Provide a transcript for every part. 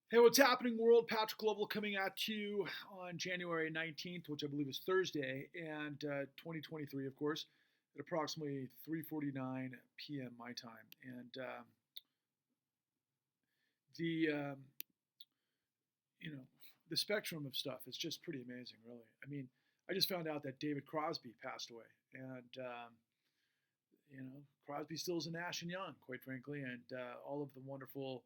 Hey, what's happening, world? Patrick Lovell coming at you on January 19th, which I believe is Thursday, and 2023, of course, at approximately 3:49 p.m. my time. And the you know the spectrum of stuff is just pretty amazing, really. I mean, I just found out that David Crosby passed away, and Crosby still is a Nash and Young, quite frankly, and all of the wonderful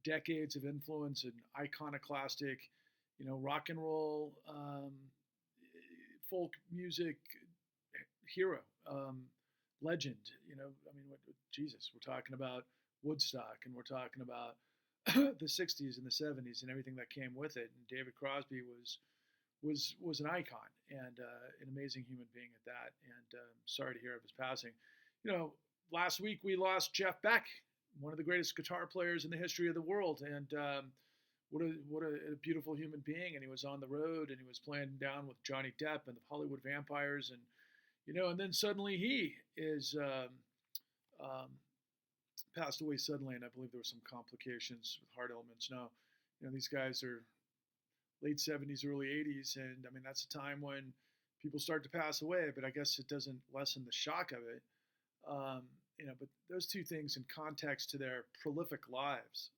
decades of influence and iconoclastic, rock and roll, folk music hero, legend. I mean, Jesus, we're talking about Woodstock, and we're talking about the '60s and the '70s and everything that came with it. And David Crosby was an icon and an amazing human being at that. And sorry to hear of his passing. Last week we lost Jeff Beck, one of the greatest guitar players in the history of the world, and what a beautiful human being. And he was on the road, and he was playing down with Johnny Depp and the Hollywood Vampires, and and then suddenly he is um, passed away suddenly, and I believe there were some complications with heart elements. Now, these guys are late '70s, early '80s, and I mean that's a time when people start to pass away, but I guess it doesn't lessen the shock of it. Um, but those two things in context to their prolific lives,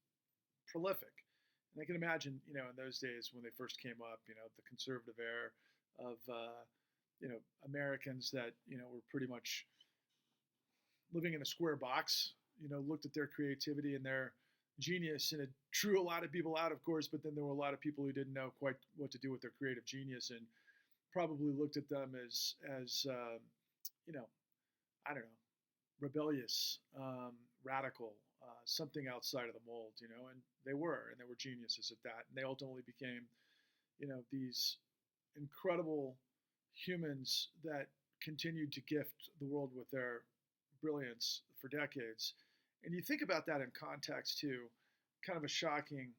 prolific. And I can imagine, in those days when they first came up, the conservative air of, Americans that, were pretty much living in a square box, looked at their creativity and their genius, and it drew a lot of people out, of course, but then there were a lot of people who didn't know quite what to do with their creative genius and probably looked at them as I don't know, rebellious, radical, something outside of the mold, and they were geniuses at that. And they ultimately became, these incredible humans that continued to gift the world with their brilliance for decades. And you think about that in context too, kind of a shocking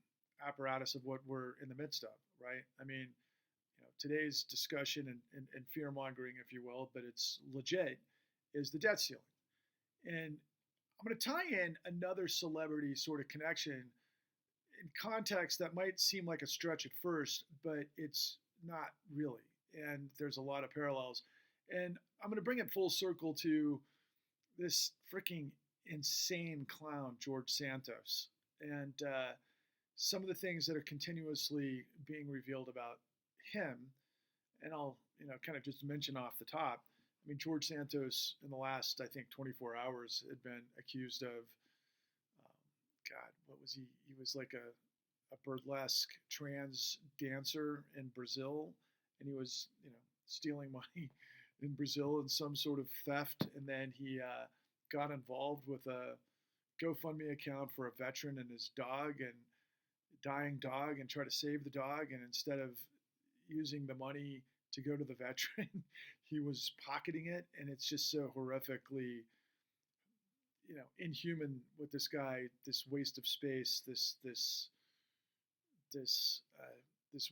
apparatus of what we're in the midst of, right? I mean, today's discussion and fear mongering, if you will, but it's legit, is the debt ceiling. And I'm going to tie in another celebrity sort of connection in context that might seem like a stretch at first, but it's not really. And there's a lot of parallels. And I'm going to bring it full circle to this freaking insane clown, George Santos. And some of the things that are continuously being revealed about him. And I'll, kind of just mention off the top. I mean, George Santos, in the last, I think, 24 hours, had been accused of, God, what was he? He was like a burlesque trans dancer in Brazil, and he was, stealing money in Brazil in some sort of theft, and then he got involved with a GoFundMe account for a veteran and his dog, and dying dog, and try to save the dog, and instead of using the money to go to the veteran, he was pocketing it, and it's just so horrifically, inhuman with this guy, this waste of space, this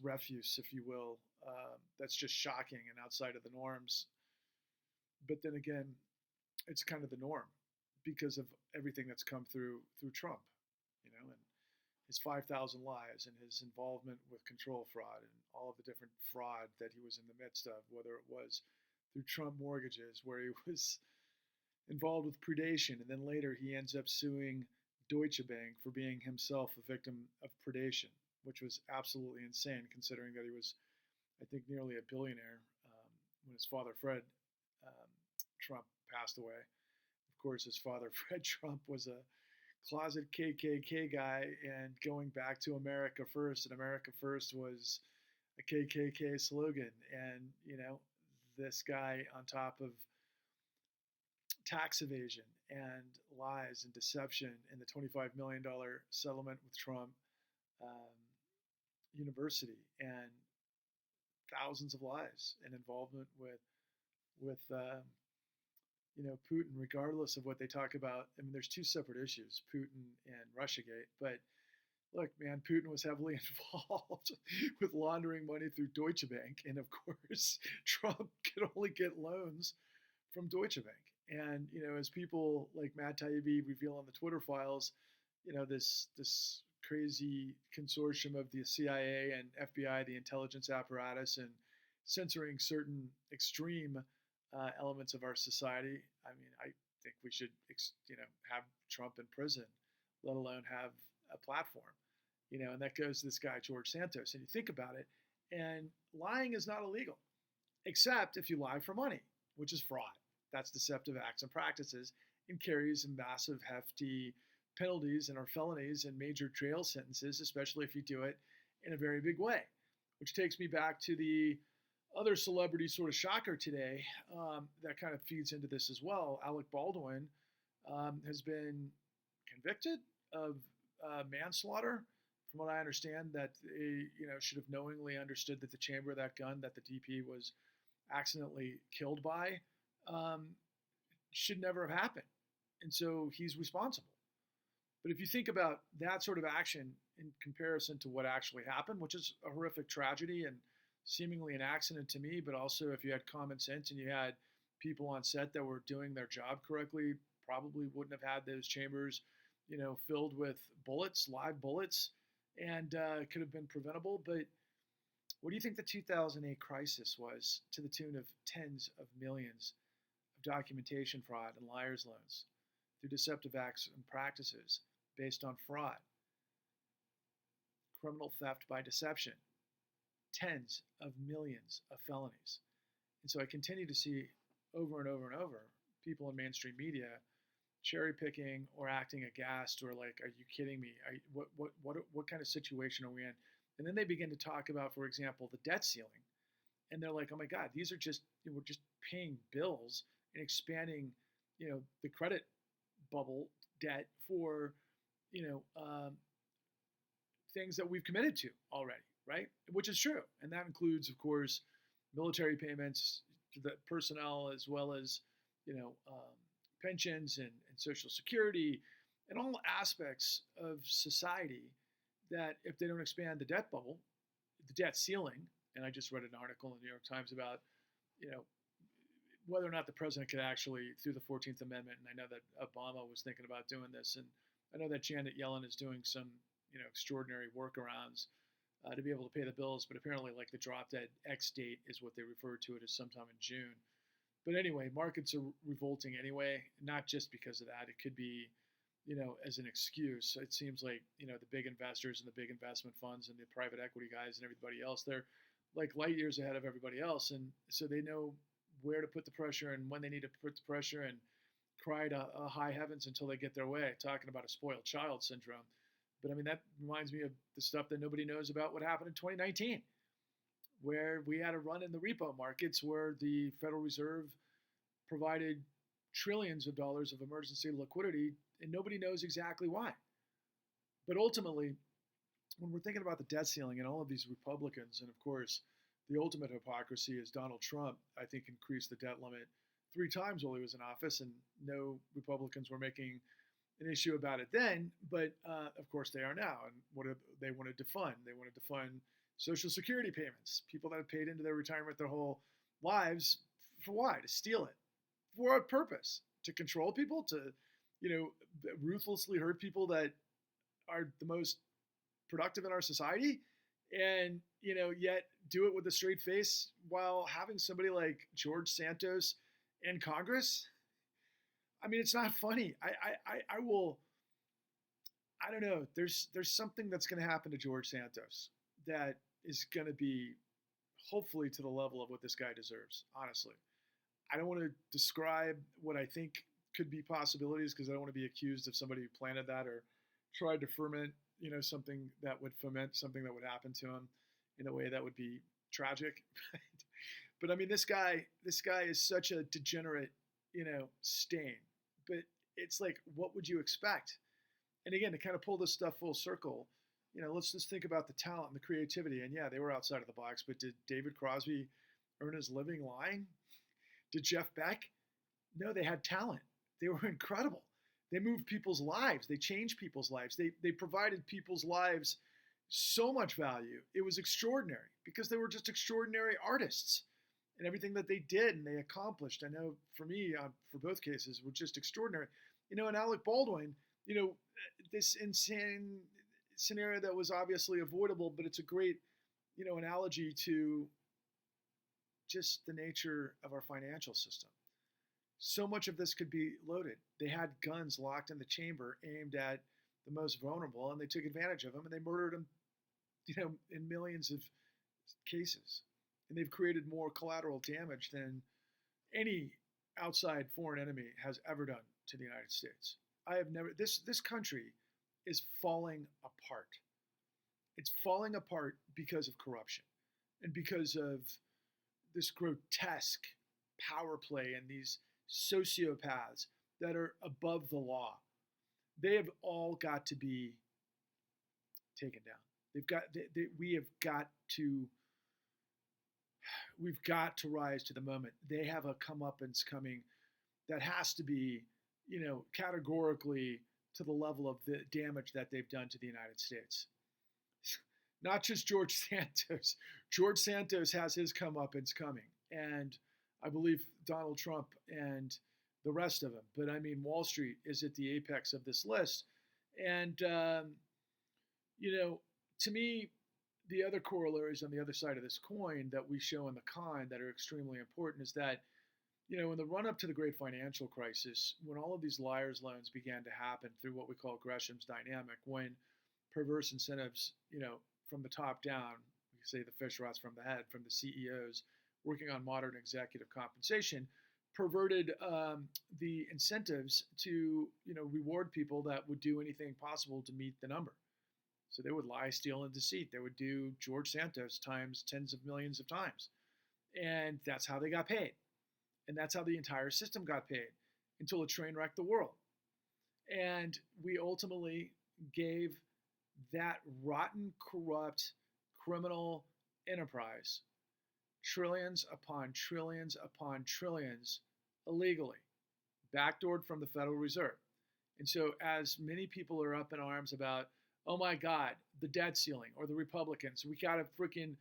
refuse, if you will, that's just shocking and outside of the norms. But then again, it's kind of the norm because of everything that's come through Trump, and his 5,000 lies and his involvement with control fraud and all of the different fraud that he was in the midst of, whether it was through Trump mortgages, where he was involved with predation, and then later he ends up suing Deutsche Bank for being himself a victim of predation, which was absolutely insane considering that he was, I think, nearly a billionaire when his father, Fred Trump, passed away. Of course, his father, Fred Trump, was a closet KKK guy, and going back to America First, and America First was a KKK slogan. And, this guy, on top of tax evasion and lies and deception and the $25 million settlement with Trump University, and thousands of lies and involvement with Putin, regardless of what they talk about. I mean, there's two separate issues, Putin and Russiagate. But look, man, Putin was heavily involved with laundering money through Deutsche Bank. And of course, Trump could only get loans from Deutsche Bank. And, as people like Matt Taibbi reveal on the Twitter files, this crazy consortium of the CIA and FBI, the intelligence apparatus, and censoring certain extreme elements of our society. I mean, I think we should, have Trump in prison, let alone have a platform. And that goes to this guy George Santos. And you think about it, and lying is not illegal, except if you lie for money, which is fraud. That's deceptive acts and practices, and carries massive, hefty penalties and are felonies and major jail sentences, especially if you do it in a very big way. Which takes me back to the other celebrity sort of shocker today that kind of feeds into this as well. Alec Baldwin has been convicted of manslaughter. From what I understand, that they should have knowingly understood that the chamber of that gun that the DP was accidentally killed by should never have happened. And so he's responsible. But if you think about that sort of action in comparison to what actually happened, which is a horrific tragedy and seemingly an accident to me, but also if you had common sense and you had people on set that were doing their job correctly, probably wouldn't have had those chambers, filled with bullets, live bullets, and could have been preventable. But what do you think the 2008 crisis was, to the tune of tens of millions of documentation fraud and liar's loans through deceptive acts and practices based on fraud, criminal theft by deception, tens of millions of felonies? And so I continue to see over and over and over people in mainstream media cherry picking or acting aghast or like, are you kidding me? What kind of situation are we in? And then they begin to talk about, for example, the debt ceiling. And they're like, oh my God, these are just, we're just paying bills and expanding, the credit bubble debt for, things that we've committed to already, right? Which is true. And that includes, of course, military payments to the personnel, as well as, pensions and Social Security and all aspects of society that if they don't expand the debt bubble, the debt ceiling, and I just read an article in the New York Times about, whether or not the president could actually, through the 14th Amendment, and I know that Obama was thinking about doing this, and I know that Janet Yellen is doing some, extraordinary workarounds to be able to pay the bills, but apparently like the drop dead X date is what they refer to it as, sometime in June. But anyway, markets are revolting anyway, not just because of that. It could be, as an excuse. It seems like, the big investors and the big investment funds and the private equity guys and everybody else, they're like light years ahead of everybody else. And so they know where to put the pressure and when they need to put the pressure, and cry to high heavens until they get their way, talking about a spoiled child syndrome. But I mean, that reminds me of the stuff that nobody knows about what happened in 2019, where we had a run in the repo markets where the Federal Reserve provided trillions of dollars of emergency liquidity, and nobody knows exactly why. But ultimately, when we're thinking about the debt ceiling and all of these Republicans, and of course, the ultimate hypocrisy is Donald Trump, I think, increased the debt limit 3 times while he was in office, and no Republicans were making an issue about it then, but of course they are now. And what they wanted to fund? They wanted to fund Social Security payments, people that have paid into their retirement their whole lives. For why? To steal it. For what purpose? To control people? To, ruthlessly hurt people that are the most productive in our society? And, yet do it with a straight face while having somebody like George Santos in Congress? I mean, it's not funny. I don't know. There's something that's going to happen to George Santos that is going to be hopefully to the level of what this guy deserves, honestly. I don't want to describe what I think could be possibilities, because I don't want to be accused of somebody who planted that or tried to ferment, something that would foment something that would happen to him in a way that would be tragic. But I mean, this guy is such a degenerate, stain. But it's like, what would you expect? And again, to kind of pull this stuff full circle, let's just think about the talent and the creativity. And yeah, they were outside of the box, but did David Crosby earn his living lying? Did Jeff Beck? No, they had talent. They were incredible. They moved people's lives. They changed people's lives. They provided people's lives so much value. It was extraordinary because they were just extraordinary artists. And everything that they did and they accomplished, I know for me, for both cases, was just extraordinary. And Alec Baldwin, this insane scenario that was obviously avoidable, but it's a great, analogy to just the nature of our financial system. So much of this could be loaded. They had guns locked in the chamber aimed at the most vulnerable, and they took advantage of them, and they murdered them, in millions of cases. And they've created more collateral damage than any outside foreign enemy has ever done to the United States. This country is falling apart. It's falling apart because of corruption and because of this grotesque power play and these sociopaths that are above the law. They have all got to be taken down. We've got to rise to the moment. They have a comeuppance coming that has to be, categorically to the level of the damage that they've done to the United States. Not just George Santos. George Santos has his comeuppance coming, and I believe Donald Trump and the rest of them. But I mean, Wall Street is at the apex of this list. And, to me, the other corollaries on the other side of this coin that we show in the con that are extremely important is that, in the run-up to the great financial crisis, when all of these liars' loans began to happen through what we call Gresham's dynamic, when perverse incentives, from the top down, we say the fish rots from the head, from the CEOs working on modern executive compensation, perverted the incentives to, reward people that would do anything possible to meet the number. So they would lie, steal, and deceit. They would do George Santos times tens of millions of times. And that's how they got paid. And that's how the entire system got paid until a train wrecked the world. And we ultimately gave that rotten, corrupt, criminal enterprise trillions upon trillions upon trillions illegally, backdoored from the Federal Reserve. And so as many people are up in arms about, oh my God, the debt ceiling, or the Republicans, we got to freaking,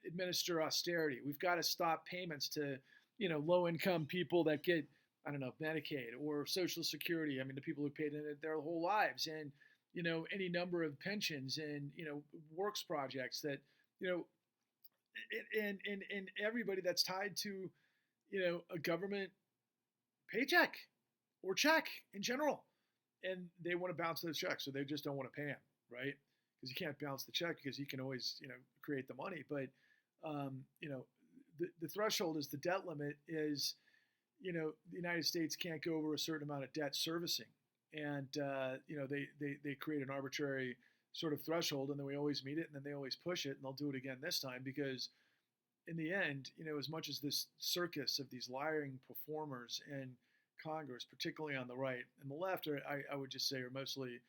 administer austerity. We've got to stop payments to, low-income people that get, Medicaid or Social Security. I mean, the people who paid in it their whole lives, and, any number of pensions and, works projects that, and everybody that's tied to, a government paycheck or check in general. And they want to bounce those checks, so they just don't want to pay them, right? Because you can't bounce the check because you can always, create the money. But, the threshold is the debt limit is, the United States can't go over a certain amount of debt servicing. And, they create an arbitrary sort of threshold, and then we always meet it, and then they always push it, and they'll do it again this time because in the end, as much as this circus of these lying performers in Congress, particularly on the right and the left, I would just say are mostly,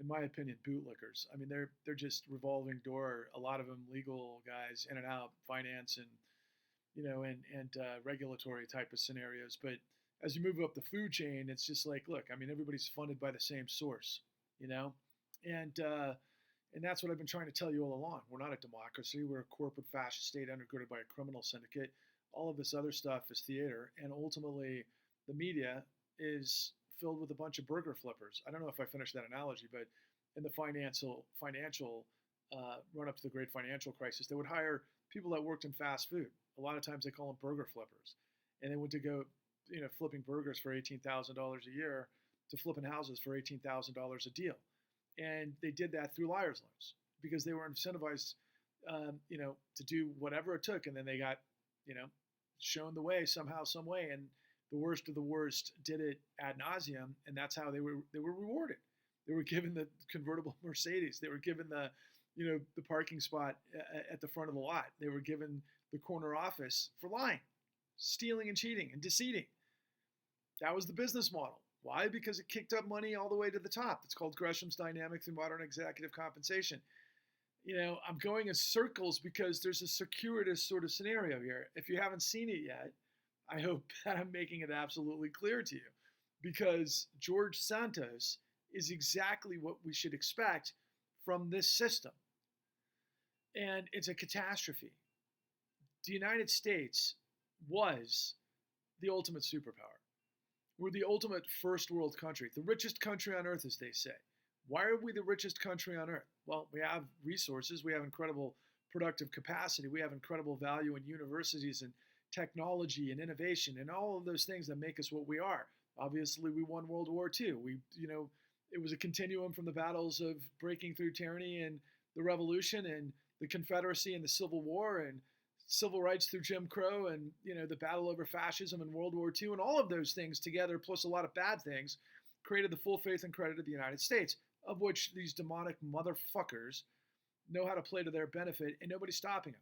in my opinion, bootlickers. I mean, they're just revolving door. A lot of them legal guys in and out, finance and regulatory type of scenarios. But as you move up the food chain, it's just like, look, I mean, everybody's funded by the same source, and that's what I've been trying to tell you all along. We're not a democracy. We're a corporate fascist state undergirded by a criminal syndicate. All of this other stuff is theater, and ultimately, the media is filled with a bunch of burger flippers. I don't know if I finished that analogy, but in the financial run up to the great financial crisis, they would hire people that worked in fast food. A lot of times they call them burger flippers, and they went to go, flipping burgers for $18,000 a year to flipping houses for $18,000 a deal, and they did that through liars' loans because they were incentivized, to do whatever it took, and then they got, shown the way somehow, some way, and the worst of the worst did it ad nauseum, and that's how they were rewarded. They were given the convertible Mercedes. They were given the parking spot at the front of the lot. They were given the corner office for lying, stealing, and cheating and deceiving. That was the business model. Why? Because it kicked up money all the way to the top. It's called Gresham's dynamic through modern executive compensation. I'm going in circles because there's a circuitous sort of scenario here. If you haven't seen it yet, I hope that I'm making it absolutely clear to you, because George Santos is exactly what we should expect from this system. And it's a catastrophe. The United States was the ultimate superpower. We're the ultimate first world country, the richest country on earth, as they say. Why are we the richest country on earth? Well, we have resources, we have incredible productive capacity, we have incredible value in universities and technology and innovation and all of those things that make us what we are. Obviously, we won World War II. It was a continuum from the battles of breaking through tyranny and the Revolution and the Confederacy and the Civil War and civil rights through Jim Crow and the battle over fascism and World War II, and all of those things together, plus a lot of bad things, created the full faith and credit of the United States, of which these demonic motherfuckers know how to play to their benefit, and nobody's stopping them.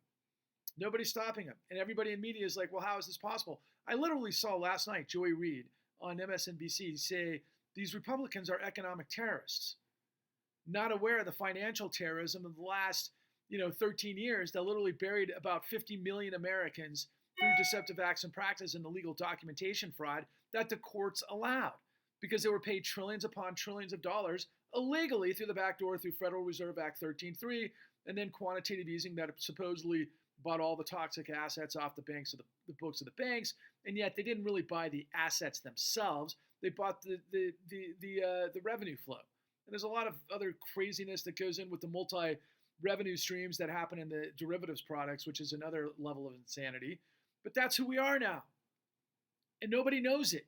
Nobody's stopping them. And everybody in media is like, well, how is this possible? I literally saw last night Joy Reid on MSNBC say these Republicans are economic terrorists, not aware of the financial terrorism of the last 13 years that literally buried about 50 million Americans through deceptive acts and practice and illegal documentation fraud that the courts allowed because they were paid trillions upon trillions of dollars illegally through the back door through Federal Reserve Act 13.3 and then quantitative easing that supposedly bought all the toxic assets off the banks of the books of the banks, and yet they didn't really buy the assets themselves. They bought the revenue flow. And there's a lot of other craziness that goes in with the multi-revenue streams that happen in the derivatives products, which is another level of insanity. But that's who we are now. And nobody knows it.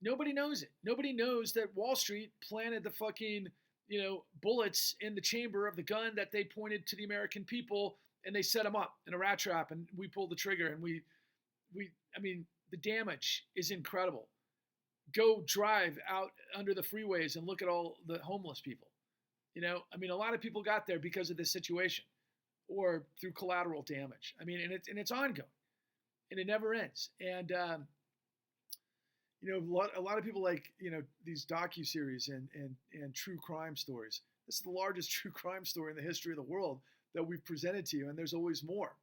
Nobody knows it. Nobody knows that Wall Street planted the fucking, bullets in the chamber of the gun that they pointed to the American people, and they set them up in a rat trap, and we pulled the trigger, and the damage is incredible. Go drive out under the freeways and look at all the homeless people. A lot of people got there because of this situation or through collateral damage. And it's ongoing, and it never ends. And, a lot of people like, these docuseries and true crime stories. This is the largest true crime story in the history of the world that we've presented to you, and there's always more.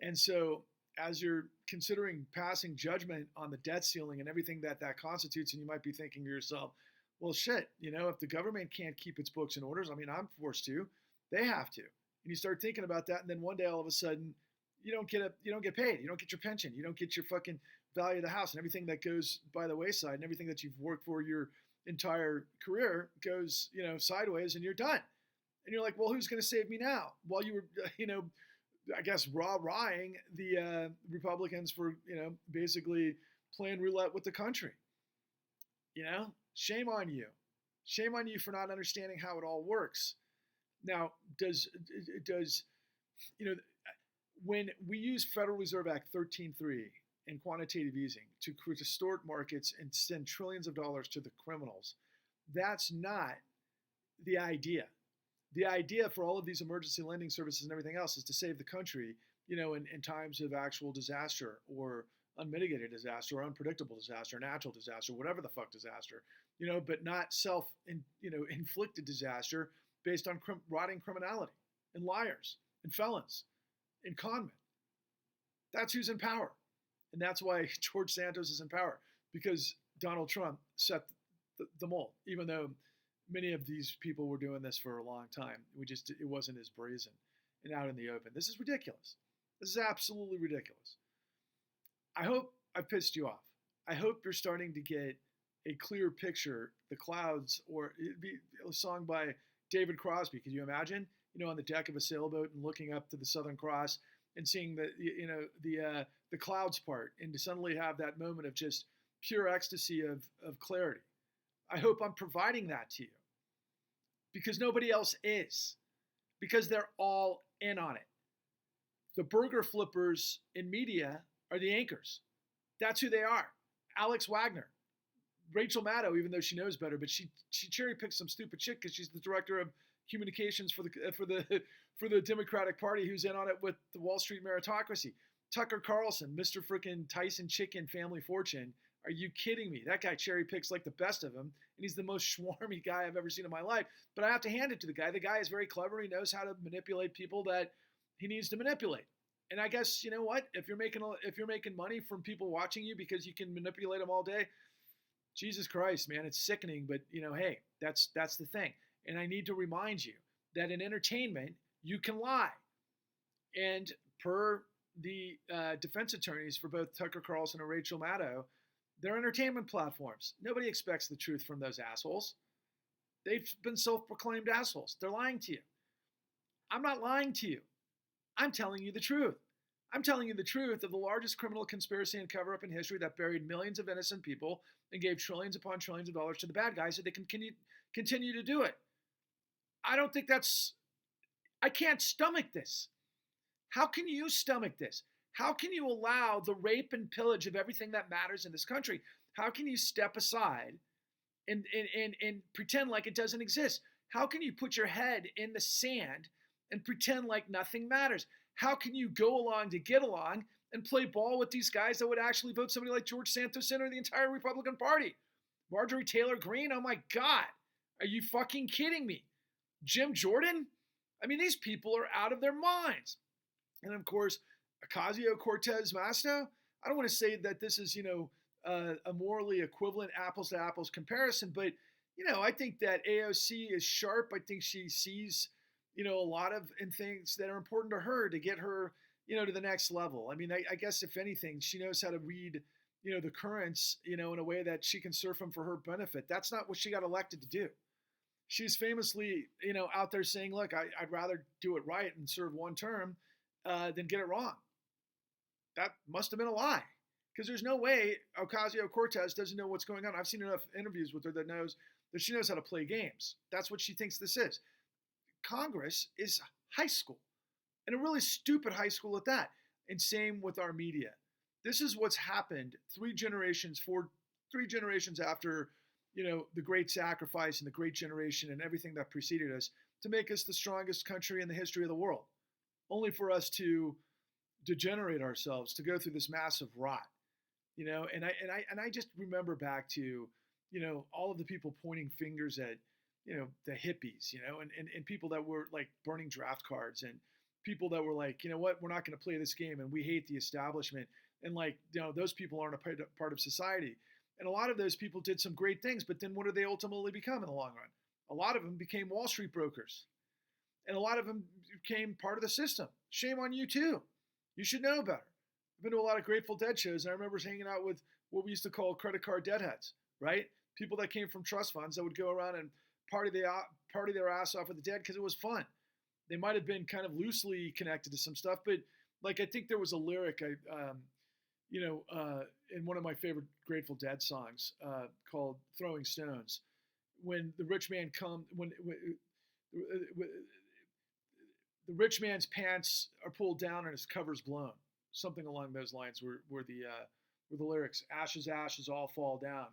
And so as you're considering passing judgment on the debt ceiling and everything that constitutes, and you might be thinking to yourself, well, shit, if the government can't keep its books and orders, I'm forced to. They have to. And you start thinking about that, and then one day all of a sudden, you don't get paid. You don't get your pension. You don't get your fucking value of the house, and everything that goes by the wayside, and everything that you've worked for your entire career goes, sideways, and you're done. And you're like, well, who's going to save me now? While you were, I guess, rah-rahing the Republicans for, basically playing roulette with the country. Shame on you. Shame on you for not understanding how it all works. Now, when we use Federal Reserve Act 13.3 and quantitative easing to distort markets and send trillions of dollars to the criminals, that's not the idea. The idea for all of these emergency lending services and everything else is to save the country, in times of actual disaster or unmitigated disaster or unpredictable disaster, natural disaster, whatever the fuck disaster, but not inflicted disaster based on rotting criminality and liars and felons and conmen. That's who's in power. And that's why George Santos is in power, because Donald Trump set the mold, even though many of these people were doing this for a long time. It wasn't as brazen and out in the open. This is ridiculous. This is absolutely ridiculous. I hope I pissed you off. I hope you're starting to get a clear picture, the clouds, or it'd be a song by David Crosby. Could you imagine, on the deck of a sailboat and looking up to the Southern Cross and seeing the clouds part, and to suddenly have that moment of just pure ecstasy of clarity. I hope I'm providing that to you, because nobody else is, because they're all in on it. The burger flippers in media are the anchors. That's who they are. Alex Wagner, Rachel Maddow, even though she knows better, but she cherry picks some stupid shit because she's the director of communications for the Democratic Party, who's in on it with the Wall Street meritocracy. Tucker Carlson, Mr. Frickin' Tyson Chicken Family Fortune. Are you kidding me? That guy cherry picks like the best of them, and he's the most schwarmy guy I've ever seen in my life. But I have to hand it to the guy. The guy is very clever. He knows how to manipulate people that he needs to manipulate. And I guess, you know what? If you're making money from people watching you because you can manipulate them all day, Jesus Christ, man, it's sickening. But hey, that's the thing. And I need to remind you that in entertainment, you can lie. And per the defense attorneys for both Tucker Carlson and Rachel Maddow, they're entertainment platforms. Nobody expects the truth from those assholes. They've been self-proclaimed assholes. They're lying to you. I'm not lying to you. I'm telling you the truth. I'm telling you the truth of the largest criminal conspiracy and cover-up in history that buried millions of innocent people and gave trillions upon trillions of dollars to the bad guys so they can continue to do it. I don't think that's... I can't stomach this. How can you stomach this? How can you allow the rape and pillage of everything that matters in this country? How can you step aside and pretend like it doesn't exist? How can you put your head in the sand and pretend like nothing matters? How can you go along to get along and play ball with these guys that would actually vote somebody like George Santos in or the entire Republican Party? Marjorie Taylor Greene? Oh my God. Are you fucking kidding me? Jim Jordan? I mean, these people are out of their minds. And of course, Ocasio-Cortez Masto, I don't want to say that this is, a morally equivalent apples to apples comparison, but, I think that AOC is sharp. I think she sees, a lot of things that are important to her to get her, to the next level. I mean, I guess if anything, she knows how to read, the currents, in a way that she can surf them for her benefit. That's not what she got elected to do. She's famously, out there saying, look, I'd rather do it right and serve one term than get it wrong. That must have been a lie, because there's no way Ocasio-Cortez doesn't know what's going on. I've seen enough interviews with her that she knows how to play games. That's what she thinks this is. Congress is high school, and a really stupid high school at that. And same with our media. This is what's happened 3 generations after, the great sacrifice and the great generation and everything that preceded us to make us the strongest country in the history of the world, only for us to degenerate ourselves, to go through this massive rot, and I just remember back to, all of the people pointing fingers at, the hippies, and people that were like burning draft cards, and people that were like, what, we're not going to play this game, and we hate the establishment, and like, those people aren't a part of society. And a lot of those people did some great things, but then what do they ultimately become in the long run? A lot of them became Wall Street brokers, and a lot of them became part of the system. Shame on you too. You should know better. I've been to a lot of Grateful Dead shows, and I remember hanging out with what we used to call credit card deadheads, right? People that came from trust funds that would go around and party their ass off with the dead because it was fun. They might have been kind of loosely connected to some stuff, but like I think there was a lyric in one of my favorite Grateful Dead songs called "Throwing Stones," when the rich man the rich man's pants are pulled down and his cover's blown. Something along those lines were the lyrics. Ashes, ashes, all fall down.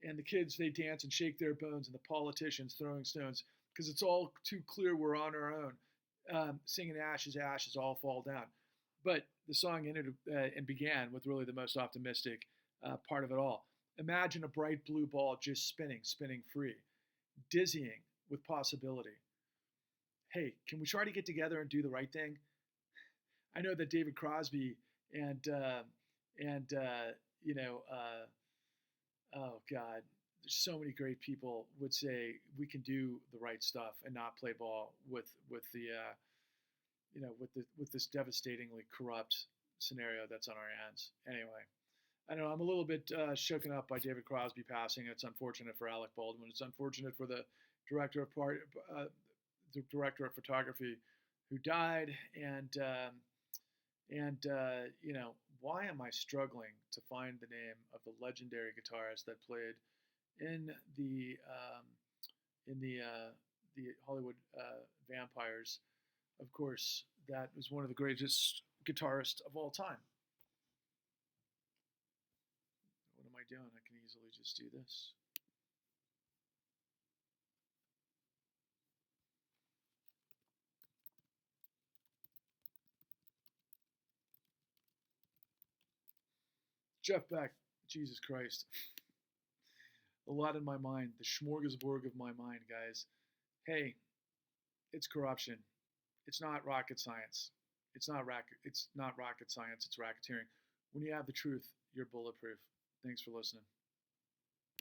And the kids, they dance and shake their bones, and the politicians throwing stones, because it's all too clear we're on our own, singing ashes, ashes, all fall down. But the song ended and began with really the most optimistic part of it all. Imagine a bright blue ball just spinning free, dizzying with possibility. Hey, can we try to get together and do the right thing? I know that David Crosby and oh God, there's so many great people would say we can do the right stuff and not play ball with this devastatingly corrupt scenario that's on our hands. Anyway, I know I'm a little bit shooken up by David Crosby passing. It's unfortunate for Alec Baldwin. It's unfortunate for the director of photography who died, and why am I struggling to find the name of the legendary guitarist that played in the Hollywood Vampires? Of course, that was one of the greatest guitarists of all time. What am I doing? I can easily just do this. Jeff Beck, Jesus Christ. A lot in my mind, the smorgasbord of my mind, guys. Hey, it's corruption. It's not rocket science. It's not rocket science, it's racketeering. When you have the truth, you're bulletproof. Thanks for listening.